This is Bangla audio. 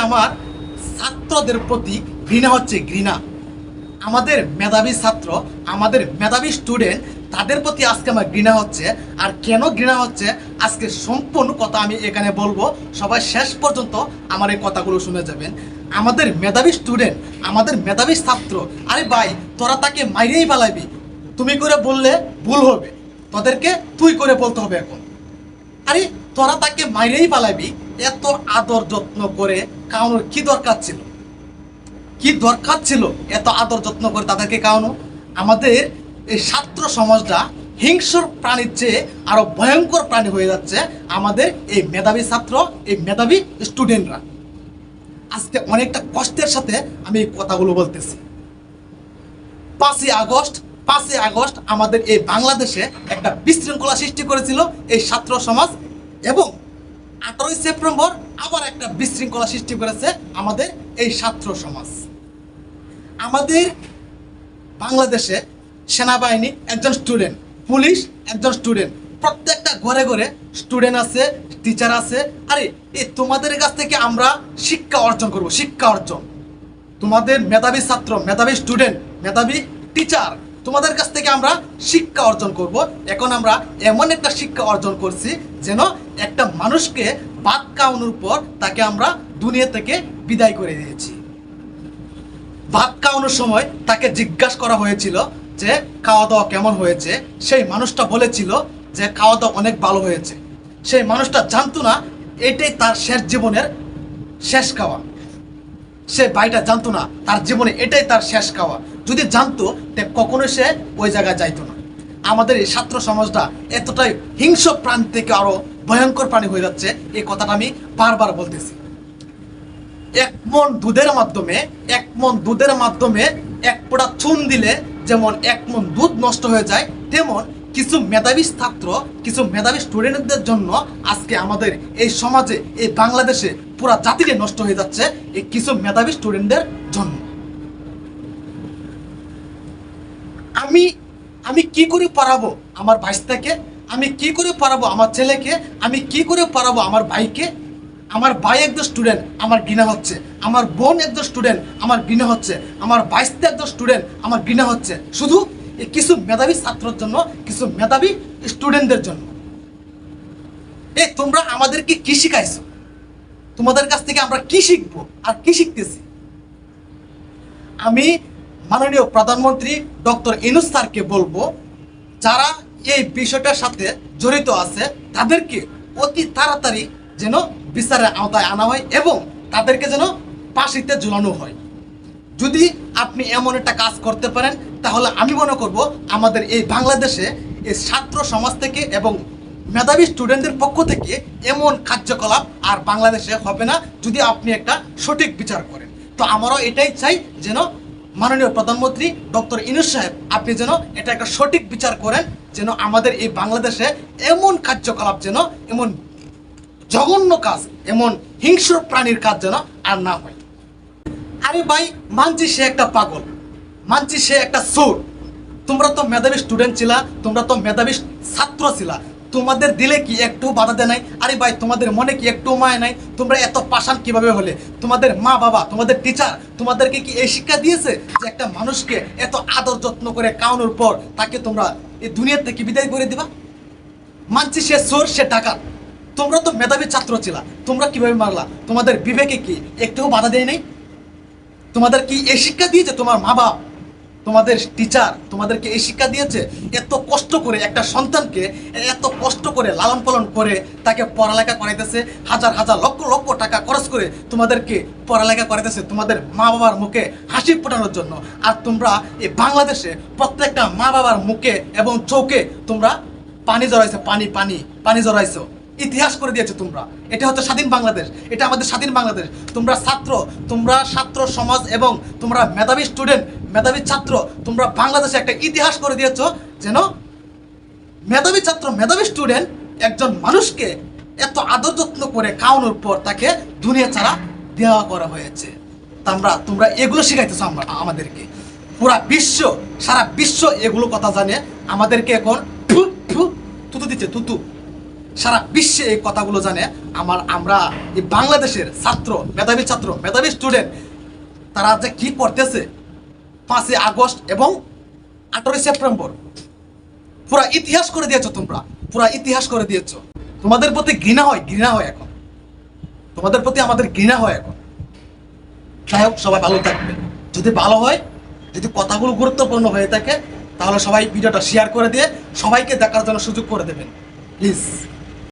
আমার ছাত্রদের প্রতি ঘৃণা হচ্ছে, ঘৃণা। আমাদের মেধাবী ছাত্র, আমাদের মেধাবী স্টুডেন্ট, তাদের প্রতি আজকে আমার ঘৃণা হচ্ছে। আর কেন ঘৃণা হচ্ছে আজকে সম্পূর্ণ কথা আমি এখানে বলবো, সবাই শেষ পর্যন্ত আমার এই কথাগুলো শুনে যাবেন। আমাদের মেধাবী স্টুডেন্ট, আমাদের মেধাবী ছাত্র, আরে ভাই তোরা তাকে মাইরেই পালাবি, তুমি করে বললে ভুল হবে, তোদেরকে তুই করে বলতে হবে এখন। আরে তোরা তাকে মাইরেই পালাবি, এত আদর যত্ন করে কাউনোর কি দরকার ছিল? কি দরকার ছিল এত আদর যত্ন করে তাদেরকে খাওয়ানো? আমাদের এই ছাত্র সমাজটা হিংস্র প্রাণীর চেয়ে আরো ভয়ঙ্কর প্রাণী হয়ে যাচ্ছে আমাদের এই মেধাবী ছাত্র, এই মেধাবী স্টুডেন্টরা। আজকে অনেকটা কষ্টের সাথে আমি এই কথাগুলো বলতেছি। 5ই আগস্ট আমাদের এই বাংলাদেশে একটা বিশৃঙ্খলা সৃষ্টি করেছিল এই ছাত্র সমাজ, এবং 18ই সেপ্টেম্বর আবার একটা বিশৃঙ্খলা সৃষ্টি করেছে আমাদের এই ছাত্র সমাজ। আমাদের বাংলাদেশে সেনাবাহিনী একজন স্টুডেন্ট, পুলিশ একজন স্টুডেন্ট, প্রত্যেকটা ঘরে ঘরে স্টুডেন্ট আছে, টিচার আছে। আরে এই তোমাদের কাছ থেকে আমরা শিক্ষা অর্জন করব, শিক্ষা অর্জন। তোমাদের মেধাবী ছাত্র, মেধাবী স্টুডেন্ট, মেধাবী টিচার, তোমাদের কাছ থেকে আমরা শিক্ষা অর্জন করব। এখন আমরা এমন একটা শিক্ষা অর্জন করছি যেন একটা মানুষকে ভাত খাওয়ানোর পর তাকে আমরা দুনিয়া থেকে বিদায় করে দিয়েছি। ভাত খাওয়ানোর সময় তাকে জিজ্ঞাসা করা হয়েছিল যে খাওয়া দাওয়া কেমন হয়েছে, সেই মানুষটা বলেছিল যে খাওয়া দাওয়া অনেক ভালো হয়েছে। সেই মানুষটা জানতো না এটাই তার শেষ জীবনের শেষ খাওয়া। সে ভাইটা জানতো না তার জীবনে এটাই তার শেষ খাওয়া। যদি জানতো তে কখনোই সে ওই জায়গায় যাইতো না। আমাদের এই ছাত্র সমাজটা এতটাই হিংস্র প্রাণ থেকে আরো ভয়ঙ্কর প্রাণী হয়ে যাচ্ছে, এই কথাটা আমি বারবার বলতেছি। এক মন দুধের মাধ্যমে এক ফোঁটা চুন দিলে যেমন 1 মন দুধ নষ্ট হয়ে যায়, তেমন কিছু মেধাবী ছাত্র, কিছু মেধাবী স্টুডেন্টদের জন্য আজকে আমাদের এই সমাজে, এই বাংলাদেশে পুরা জাতিকে নষ্ট হয়ে যাচ্ছে এই কিছু মেধাবী স্টুডেন্টদের জন্য। আমি কি করে পড়াবো আমার ভাইস্তাকে? আমি কি করে পড়াবো আমার ছেলেকে? আমি কি করে পড়াবো আমার ভাইকে? আমার ভাই একজন স্টুডেন্ট, আমার ঘৃণা হচ্ছে। আমার বোন একজন স্টুডেন্ট, আমার ঘৃণা হচ্ছে। আমার ভাইস্তা একজন স্টুডেন্ট, আমার ঘৃণা হচ্ছে। শুধু এই কিছু মেধাবী ছাত্রের জন্য, কিছু মেধাবী স্টুডেন্টদের জন্য। এই তোমরা আমাদেরকে কি শিখাইছো? তোমাদের কাছ থেকে আমরা কি শিখবো আর কি শিখতেছি? আমি মাননীয় প্রধানমন্ত্রী ডক্টর ইউনূস স্যারকে বলবো, যারা এই বিষয়টার সাথে জড়িত আছে তাদেরকে অতি তাড়াতাড়ি যেন বিচারের আওতায় আনা হয় এবং তাদেরকে যেন ফাঁসিতে ঝুলানো হয়। যদি আপনি এমন একটা কাজ করতে পারেন তাহলে আমি মনে করব আমাদের এই বাংলাদেশে এই ছাত্র সমাজ থেকে এবং মেধাবী স্টুডেন্টদের পক্ষ থেকে এমন কার্যকলাপ আর বাংলাদেশে হবে না, যদি আপনি একটা সঠিক বিচার করেন। তো আমারও এটাই চাই যেন মাননীয় প্রধানমন্ত্রী ডক্টর ইউনূস সাহেব আপনি যেন এটা একটা সঠিক বিচার করেন, যেন আমাদের এই বাংলাদেশে এমন কার্যকলাপ, যেন এমন জঘন্য কাজ, এমন হিংস্র প্রাণীর কাজ যেন আর না হয়। আরে ভাই মানছি সে একটা পাগল, মানছি সে একটা চোর। তোমরা তো মেধাবী স্টুডেন্ট ছিলা, তোমরা তো মেধাবী ছাত্র ছিলা, তোমাদের দিলে কি একটু বাধা দেয় নাই? আরে ভাই তোমাদের মনে কি একটু মায়া নাই? তোমরা এত পাষাণ কিভাবে হলে? তোমাদের মা বাবা, তোমাদের টিচার তোমাদেরকে কি এই শিক্ষা দিয়েছে যে একটা মানুষকে এত আদর যত্ন করে খাওয়ানোর পর তাকে তোমরা এই দুনিয়া থেকে বিদায় করে দিবা? মানছি সে চোর, সে ডাকাত। তোমরা তো মেধাবী ছাত্র ছিলা, তোমরা কিভাবে মারলা? তোমাদের বিবেকে কি একটুও বাধা দেয় নাই? তোমাদের কি এই শিক্ষা দিয়েছে তোমার মা বাবা, তোমাদের টিচার তোমাদেরকে এই শিক্ষা দিয়েছে? এত কষ্ট করে একটা সন্তানকে, এত কষ্ট করে লালন পালন করে তাকে পড়ালেখা করাইতেছে, হাজার হাজার লক্ষ লক্ষ টাকা খরচ করে তোমাদেরকে পড়ালেখা করাইতেছে তোমাদের মা বাবার মুখে হাসি ফোটানোর জন্য। আর তোমরা এই বাংলাদেশে প্রত্যেকটা মা বাবার মুখে এবং চোখে তোমরা পানি জড়াইছো, পানি জড়াইছো। ইতিহাস করে দিয়েছে তোমরা। এটা হচ্ছে স্বাধীন বাংলাদেশ, এটা আমাদের স্বাধীন বাংলাদেশ। তোমরা ছাত্র সমাজ এবং তোমরা মেধাবী স্টুডেন্ট, মেধাবী ছাত্র, তোমরা বাংলাদেশে একটা ইতিহাস করে দিয়েছ, যেন মেধাবী ছাত্র, মেধাবী স্টুডেন্ট একজন মানুষকে এত আদর যত্ন করে খাওয়ানোর পর তাকে দুনিয়া ছাড়া দেওয়া করা হয়েছে। তোমরা এগুলো শিখাইতেছো আমাদেরকে। পুরা বিশ্ব, সারা বিশ্ব এগুলো কথা জানে। আমাদেরকে এখন থুতু দিচ্ছে, থুতু সারা বিশ্বে এই কথাগুলো জানে। আমরা এই বাংলাদেশের ছাত্র মেধাবী স্টুডেন্ট, তারা যে কি করতেছে 5ই আগস্ট এবং 18ই সেপ্টেম্বর, পুরা ইতিহাস করে দিয়েছো তোমরা, পুরা ইতিহাস করে দিয়েছো। তোমাদের প্রতি ঘৃণা হয় এখন, তোমাদের প্রতি আমাদের ঘৃণা হয় এখন। যাই হোক, সবাই ভালো থাকবে। যদি ভালো হয়, যদি কথাগুলো গুরুত্বপূর্ণ হয়ে থাকে, তাহলে সবাই ভিডিওটা শেয়ার করে দিয়ে সবাইকে দেখার জন্য সুযোগ করে দেবেন প্লিজ।